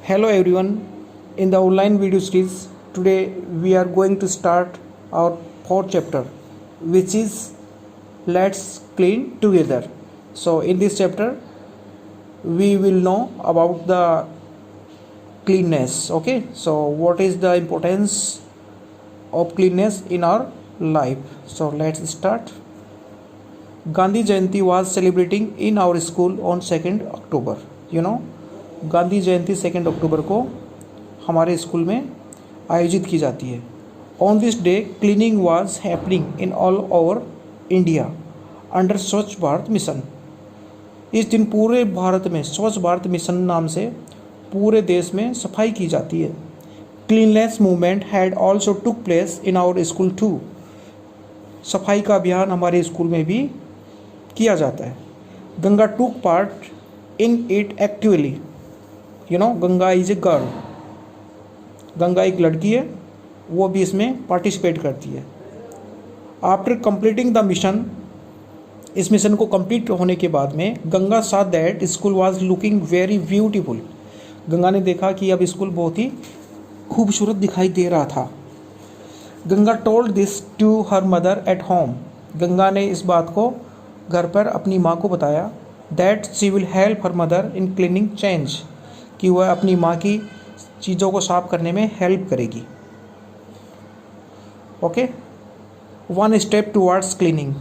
Hello everyone. In the online video series, today we are going to start our fourth chapter, which is Let's Clean Together. So, in this chapter, we will know about the cleanness. Okay, so what is the importance of cleanness in our life? So, let's start. Gandhi Jayanti was celebrating in our school on 2nd October. Gandhi जयंती 2 अक्टूबर को हमारे school में आयोजित की जाती है. On this day cleaning was happening in all over India under स्वच्छ Bharat mission. इस दिन पूरे भारत में स्वच्छ भारत मिशन नाम से पूरे देश में सफाई की जाती है. Cleanness movement had also took place in our school too. सफाई का अभियान हमारे स्कूल में भी किया जाता है. Ganga took part in it actively. Ganga is a girl. Ganga एक लड़की है, वो भी इसमें पार्टिसिपेट करती है. आफ्टर कंप्लीटिंग द मिशन, इस मिशन को कंप्लीट होने के बाद में Ganga saw that school was looking very beautiful. Ganga ने देखा कि अब स्कूल बहुत ही खूबसूरत दिखाई दे रहा था. Ganga told this to her mother at home. Ganga ने इस बात को घर पर अपनी माँ को बताया. That she will help her mother in cleaning change. कि वह अपनी माँ की चीज़ों को साफ करने में हेल्प करेगी. Okay, one step towards cleaning.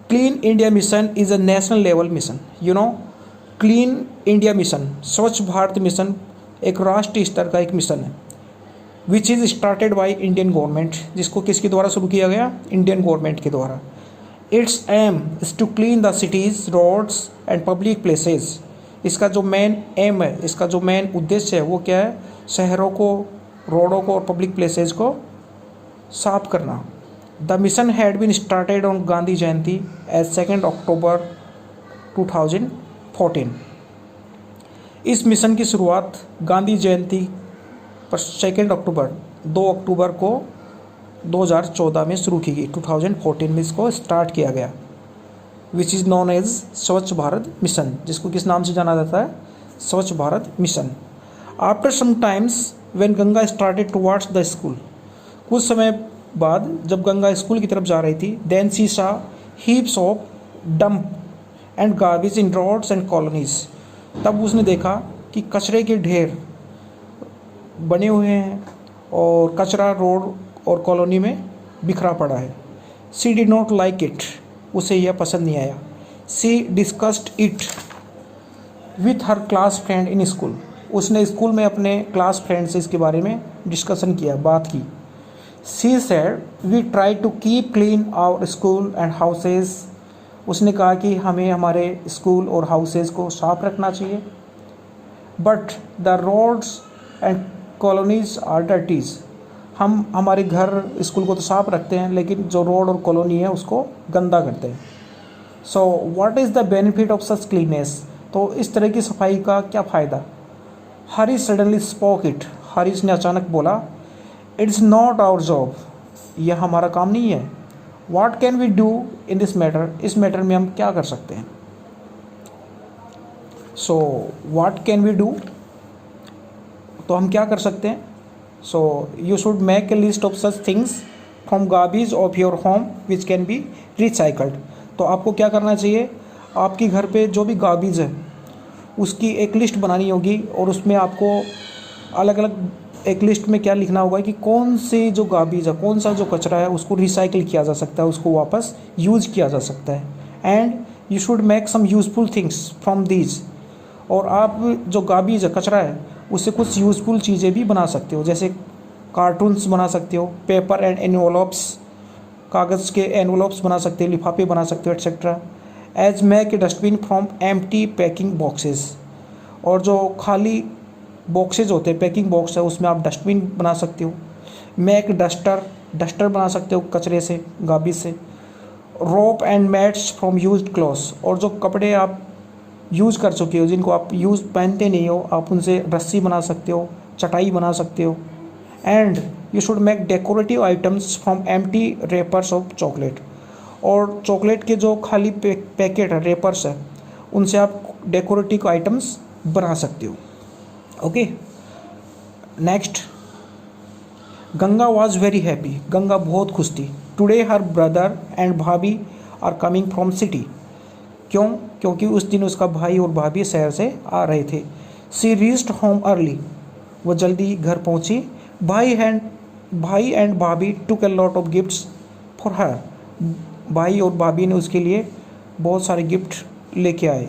Clean India mission is a national level mission. Clean India mission, स्वच्छ भारत मिशन एक राष्ट्रीय स्तर का एक मिशन है. Which is started by Indian government. जिसको किसके द्वारा शुरू किया गया? इंडियन गवर्नमेंट के द्वारा. It's aim is to clean the cities, roads and public places. इसका जो मेन एम है, इसका जो मेन उद्देश्य है वो क्या है? शहरों को, रोडों को और पब्लिक प्लेसेस को साफ करना. The mission had been started on Gandhi Jayanti as 2 October 2014. इस मिशन की शुरुआत गांधी जयंती पर 2 अक्टूबर 2 अक्टूबर को 2014 में शुरू की गई. 2014 में इसको स्टार्ट किया गया. विच इज़ नोन एज स्वच्छ भारत मिशन, जिसको किस नाम से जाना जाता है? Swachh Bharat mission. After some times when Ganga started towards the school. कुछ समय बाद जब गंगा स्कूल की तरफ जा रही थी, then she saw heaps of dump and garbage in roads and colonies. तब उसने देखा कि कचरे के ढेर बने हुए हैं और कचरा रोड और कॉलोनी में बिखरा पड़ा है. She did not like it. उसे यह पसंद नहीं आया. She discussed it with her class friend in school. उसने स्कूल में अपने क्लास फ्रेंड से इसके बारे में डिस्कशन किया, बात की. She said we try to keep clean our school and houses. उसने कहा कि हमें हमारे स्कूल और हाउसेज को साफ रखना चाहिए. But the roads and colonies are dirties. हम हमारे घर, स्कूल को तो साफ रखते हैं, लेकिन जो रोड और कॉलोनी है उसको गंदा करते हैं. So what is the benefit of such cleanness. तो इस तरह की सफाई का क्या फ़ायदा? Harish suddenly spoke it. Harish ने अचानक बोला, इट्स नॉट आवर जॉब. यह हमारा काम नहीं है. What can we do in this matter. इस मैटर में हम क्या कर सकते हैं? So what can we do. तो हम क्या कर सकते हैं? So you should make a list of such things from garbage of your home which can be recycled. तो आपको क्या करना चाहिए? आपके घर पे जो भी गार्बेज है उसकी एक लिस्ट बनानी होगी और उसमें आपको अलग अलग एक लिस्ट में क्या लिखना होगा कि कौन से जो गार्बेज है, कौन सा जो कचरा है उसको रिसाइकिल किया जा सकता है, उसको वापस यूज़ किया जा सकता है. And you should make some useful things from these. और आप जो गार्बेज है, कचरा है, उससे कुछ यूज़फुल चीज़ें भी बना सकते हो. जैसे कार्टून्स बना सकते हो, पेपर एंड एनवलप्स, कागज़ के एनवलप्स बना सकते हो, लिफाफे बना सकते हो, etcetera. As make a dustbin from empty packing boxes. और जो खाली बॉक्सेज होते हैं, पैकिंग बॉक्स है, उसमें आप डस्टबिन बना सकते हो. मेक डस्टर बना सकते हो कचरे से, गार्बेज से. Rope and mats from used clothes. और जो कपड़े आप यूज़ कर चुके हो, जिनको आप पहनते नहीं हो, आप उनसे रस्सी बना सकते हो, चटाई बना सकते हो. And you should make decorative items from empty wrappers of chocolate. और चॉकलेट के जो खाली पैकेट है, रेपर्स है, उनसे आप डेकोरेटिव आइटम्स बना सकते हो. Okay, next, Ganga was very happy, Ganga बहुत खुश थी। टुडे हर ब्रदर एंड भाभी आर कमिंग फ्रॉम सिटी, क्यों? क्योंकि उस दिन उसका भाई और भाभी शहर से आ रहे थे। सी रीच्ड होम अर्ली, वो जल्दी घर पहुंची। भाई एंड भाभी took a lot of gifts for her, भाई और भाभी ने उसके लिए बहुत सारे गिफ्ट लेके आए।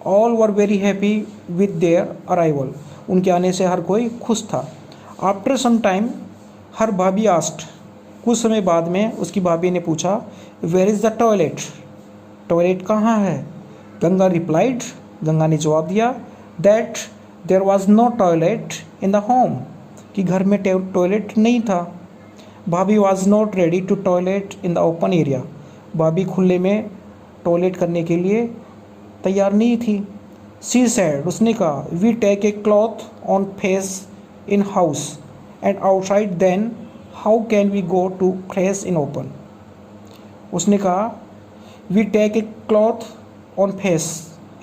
All were very happy with their arrival, उनके आने से हर कोई खुश था। आफ्टर सम टाइम हर भाभी आस्क्ड, कुछ समय बाद में उसकी भाभी ने पूछा, where is the toilet, toilet कहाँ है? गंगा रिप्लाइड, गंगा ने जवाब दिया, that there was no toilet in the home, कि घर में टॉयलेट नहीं था। भाभी was not ready to toilet in the open area, भाभी खुले में टॉयलेट करने के लिए तैयार नहीं थी। सी सैड, उसने कहा, we take a cloth on face in house and outside, then how can we go to fresh in open. उसने कहा, we take a cloth on face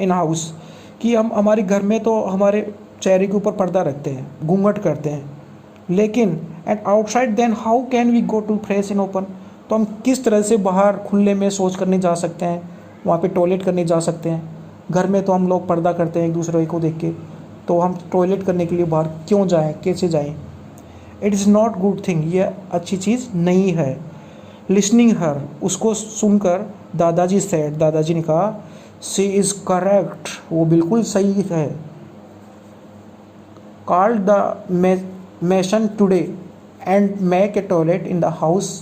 in house, कि हम हमारे घर में तो हमारे चेहरे के ऊपर पर्दा रखते हैं, घूंघट करते हैं, लेकिन and outside then how can we go to fresh in open, तो हम किस तरह से बाहर खुले में शौच करने जा सकते हैं, वहाँ पे टॉयलेट करने जा सकते हैं। घर में तो हम लोग पर्दा करते हैं एक दूसरे को देख के, तो हम टॉयलेट करने के लिए बाहर क्यों जाएं, कैसे जाएं? It is not good thing, ये अच्छी चीज़ नहीं है। लिसनिंग हर, उसको सुनकर दादाजी सेड, दादाजी ने कहा, सी इज़ करेक्ट, वो बिल्कुल सही है। Called the mason today and make a toilet in the house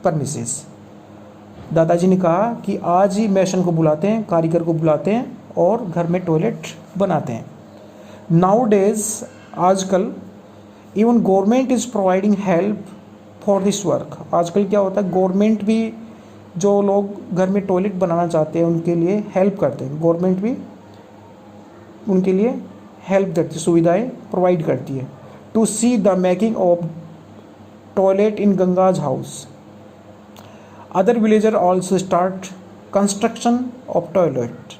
premises, दादाजी ने कहा कि आज ही मेसन को बुलाते हैं, कारीगर को बुलाते हैं और घर में टॉयलेट बनाते हैं। नाउ डेज, आजकल, even government is providing help for this work, आजकल क्या होता है, गवर्नमेंट भी जो लोग घर में टॉयलेट बनाना चाहते हैं उनके लिए हेल्प करते हैं, गवर्नमेंट भी उनके लिए हेल्प करती है, सुविधाएं प्रोवाइड करती है। To see the making of toilet in Ganga's house, other villager also start construction of toilet,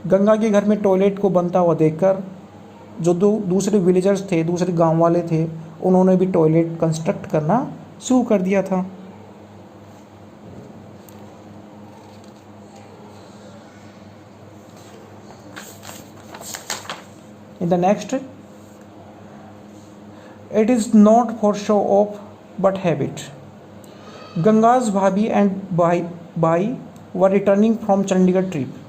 Ganga के घर में टॉयलेट को बनता हुआ देखकर जो दूसरे विलेजर्स थे, दूसरे गांव वाले थे, उन्होंने भी टॉयलेट कंस्ट्रक्ट करना शुरू कर दिया था। In the next, it is not for show off but habit. Ganga's bhabhi and bhai were returning from Chandigarh trip.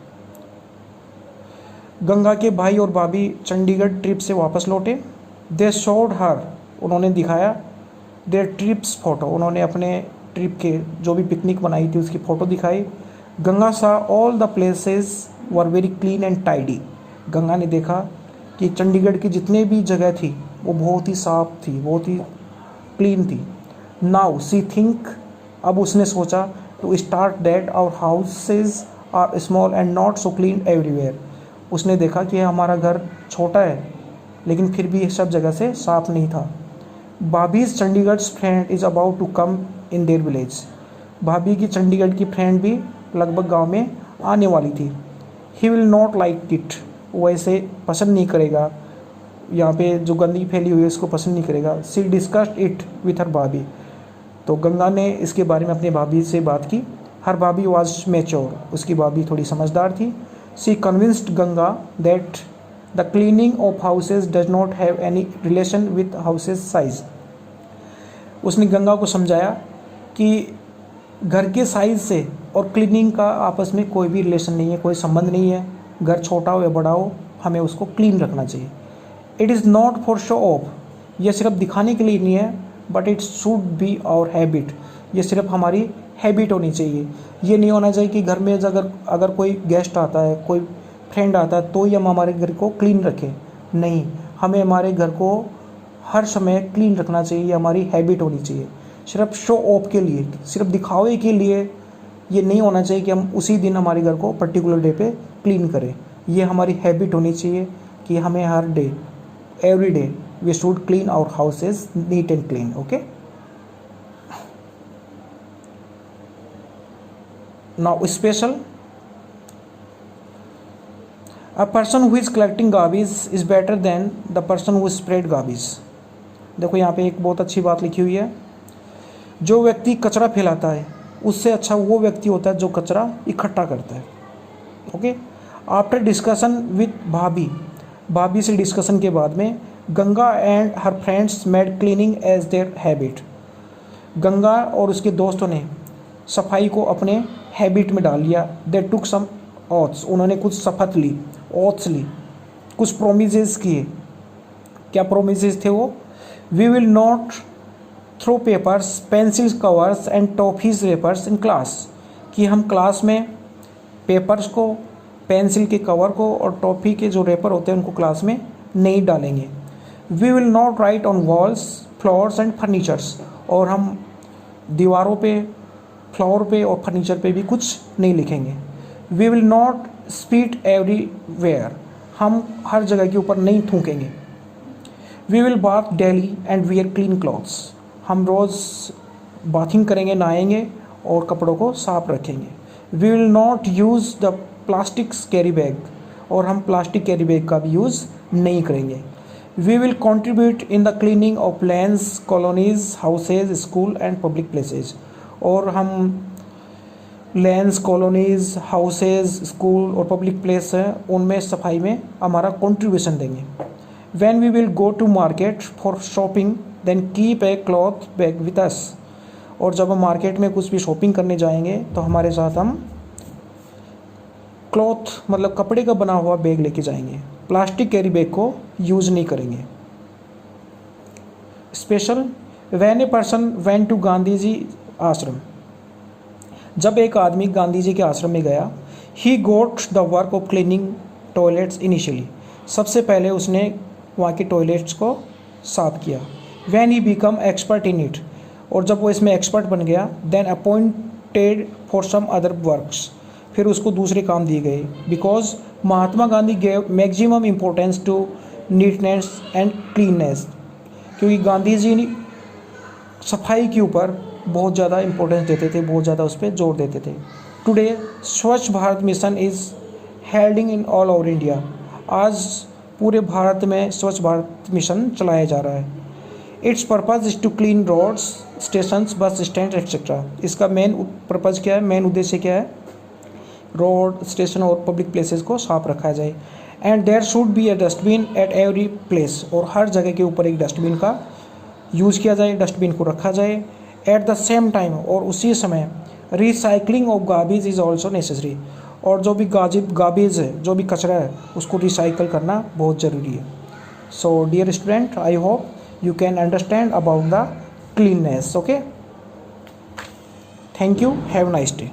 Ganga के भाई और भाभी चंडीगढ़ ट्रिप से वापस लौटे। दे शोड हर, उन्होंने दिखाया, देयर ट्रिप्स फोटो, उन्होंने अपने ट्रिप के जो भी पिकनिक बनाई थी उसकी फ़ोटो दिखाई। गंगा सा all the places were very clean and tidy, Ganga ने देखा कि चंडीगढ़ की जितने भी जगह थी वो बहुत ही साफ थी, बहुत ही क्लीन थी। नाउ सी थिंक, अब उसने सोचा, to start that our houses are small and not so clean everywhere, उसने देखा कि हमारा घर छोटा है लेकिन फिर भी सब जगह से साफ नहीं था। Bhabhi's Chandigarh friend is about to come in their village, भाभी की चंडीगढ़ की फ्रेंड भी लगभग गांव में आने वाली थी। He will not like it, वो ऐसे पसंद नहीं करेगा, यहाँ पे जो गंदगी फैली हुई है उसको पसंद नहीं करेगा। सी डिस्कस्ड इट विथ हर भाभी, तो गंगा ने इसके बारे में अपनी भाभी से बात की। हर भाभी वॉज मैच्योर, उसकी भाभी थोड़ी समझदार थी। She convinced Ganga that the cleaning of houses does not have any relation with houses size, उसने गंगा को समझाया कि घर के साइज़ से और क्लीनिंग का आपस में कोई भी रिलेशन नहीं है, कोई संबंध नहीं है। घर छोटा हो या बड़ा हो, हमें उसको क्लीन रखना चाहिए। It is not for show off, यह सिर्फ दिखाने के लिए नहीं है, but it should be our habit, ये सिर्फ हमारी हैबिट होनी चाहिए। ये नहीं होना चाहिए कि घर में अगर कोई गेस्ट आता है, कोई फ्रेंड आता है तो ही हम हमारे घर को क्लीन रखें, नहीं, हमें हमारे घर को हर समय क्लीन रखना चाहिए, ये हमारी हैबिट होनी चाहिए। सिर्फ शो ऑफ के लिए, सिर्फ दिखावे के लिए ये नहीं होना चाहिए कि हम उसी दिन हमारे घर को पर्टिकुलर डे पे क्लीन करें। ये हमारी हैबिट होनी चाहिए कि हमें हर day, every day we should clean our houses neat and clean. Okay, now special, a person who is collecting garbage is better than the person who spread garbage. देखो यहाँ पे एक बहुत अच्छी बात लिखी हुई है, जो व्यक्ति कचरा फैलाता है उससे अच्छा वो व्यक्ति होता है जो कचरा इकट्ठा करता है। ओके, आफ्टर डिस्कशन विथ भाभी से डिस्कशन के बाद में Ganga and her friends made cleaning as their habit. Ganga और उसके दोस्तों ने सफाई को अपने हैबिट में डाल लिया। दे टुक सम ओथ्स, उन्होंने कुछ शपथ ली, ओथ्स ली, कुछ प्रोमिसेस किए। क्या प्रोमिसेस थे वो? We will not throw papers, pencil covers and toffees wrappers in class, कि हम क्लास में पेपर्स को, पेंसिल के कवर को और टॉफ़ी के जो रेपर होते हैं उनको क्लास में नहीं डालेंगे। We will not write on walls, floors and furnitures, और हम दीवारों पे, फ्लोर पे और फर्नीचर पे भी कुछ नहीं लिखेंगे। We will not spit everywhere, हम हर जगह के ऊपर नहीं थूकेंगे। We will bath daily and wear clean clothes, हम रोज़ बाथिंग करेंगे, नहाएंगे और कपड़ों को साफ रखेंगे। We will not use the plastic carry bag, और हम प्लास्टिक कैरी बैग का भी यूज़ नहीं करेंगे। We will contribute in the cleaning of lands, colonies, houses, school and public places, और हम लैंड्स, कॉलोनीज, हाउसेज, स्कूल और पब्लिक प्लेस हैं उनमें सफाई में हमारा कंट्रीब्यूशन देंगे। When we will go to market for shopping then keep a cloth bag with us, और जब हम मार्केट में कुछ भी शॉपिंग करने जाएंगे तो हमारे साथ हम क्लॉथ मतलब कपड़े का बना हुआ बैग लेके जाएंगे, प्लास्टिक कैरी बैग को यूज़ नहीं करेंगे। Special, when a person went to Gandhi ji ashram, जब एक आदमी गांधी जी के आश्रम में गया, he got the work of cleaning toilets initially, सबसे पहले उसने वहाँ के टॉयलेट्स को साफ किया। When he become expert in it, और जब वो इसमें एक्सपर्ट बन गया, then appointed for some other works, फिर उसको दूसरे काम दिए गए। Because Mahatma Gandhi gave maximum importance to neatness and cleanness, क्योंकि गांधी जी सफाई के ऊपर बहुत ज़्यादा इम्पोर्टेंस देते थे, बहुत ज़्यादा उस पर जोर देते थे। टुडे स्वच्छ Bharat mission is हेल्डिंग in all over India, आज पूरे भारत में स्वच्छ भारत मिशन चलाया जा रहा है। Its purpose is to clean roads, stations, bus stand et cetera, इसका मेन पर्पज़ क्या है, मेन उद्देश्य क्या है? रोड, स्टेशन और पब्लिक प्लेसेस को साफ रखा जाए। And there should be a dustbin at every place, और हर जगह के ऊपर एक डस्टबिन का यूज़ किया जाए, डस्टबिन को रखा जाए। एट द सेम टाइम, और उसी समय recycling of garbage is also necessary, और जो भी गार्बेज है, जो भी कचरा है, उसको रिसाइकल करना बहुत ज़रूरी है। So dear student, I hope you can understand about the cleanness. Okay, thank you, have a nice day.